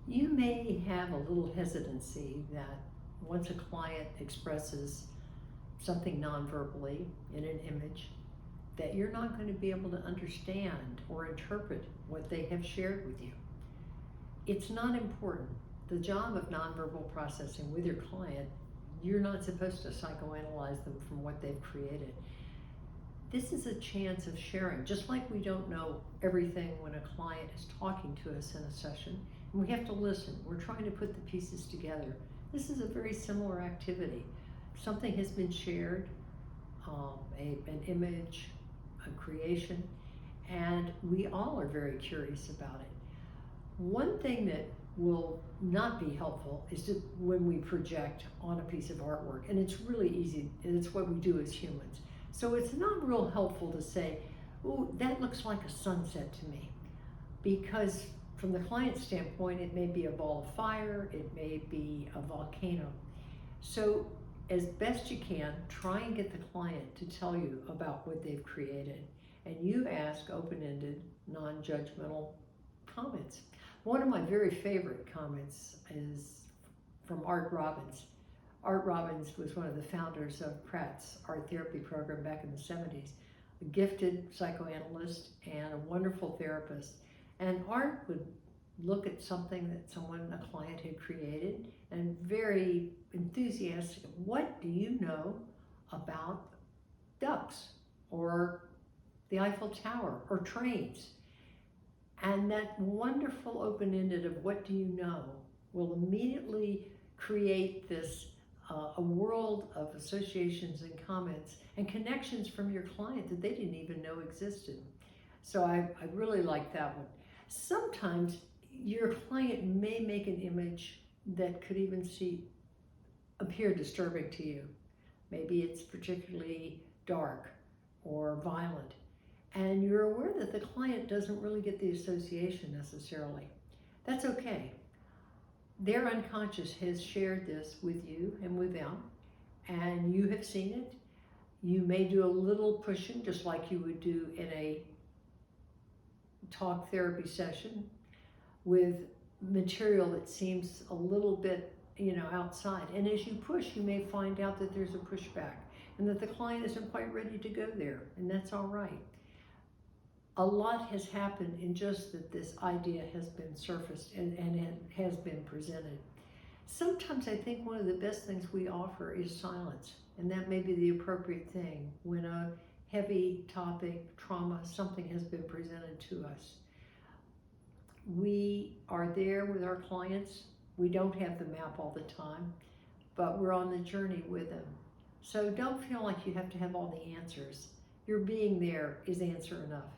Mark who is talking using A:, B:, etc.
A: You may have a little hesitancy that once a client expresses something non-verbally in an image, that you're not going to be able to understand or interpret what they have shared with you. It's not important. The job of nonverbal processing with your client, you're not supposed to psychoanalyze them from what they've created. This is a chance of sharing, just like we don't know everything when a client is talking to us in a session, and we have to listen. We're trying to put the pieces together. This is a very similar activity. Something has been shared, an image, a creation, and we all are very curious about it. One thing that will not be helpful is to, when we project on a piece of artwork, and it's really easy, and it's what we do as humans. So it's not real helpful to say, oh, that looks like a sunset to me, because from the client's standpoint, it may be a ball of fire, it may be a volcano. So as best you can, try and get the client to tell you about what they've created, and you ask open-ended, non-judgmental comments. One of my very favorite comments is from Art Robbins. Art Robbins was one of the founders of Pratt's art therapy program back in the 70s, a gifted psychoanalyst and a wonderful therapist. And Art would look at something that a client had created, and very enthusiastic, what do you know about ducks or the Eiffel Tower or trains? And that wonderful open-ended of what do you know will immediately create this a world of associations and comments and connections from your client that they didn't even know existed. So I really like that one. Sometimes your client may make an image that could even appear disturbing to you. Maybe it's particularly dark or violent, and you're aware that the client doesn't really get the association necessarily. That's okay. Their unconscious has shared this with you and with them, and you have seen it. You may do a little pushing, just like you would do in a talk therapy session with material that seems a little bit, outside. And as you push, you may find out that there's a pushback and that the client isn't quite ready to go there, and that's all right. A lot has happened in just that this idea has been surfaced and it has been presented. Sometimes I think one of the best things we offer is silence, and that may be the appropriate thing when a heavy topic, trauma, something has been presented to us. We are there with our clients. We don't have the map all the time, but we're on the journey with them. So don't feel like you have to have all the answers. Your being there is answer enough.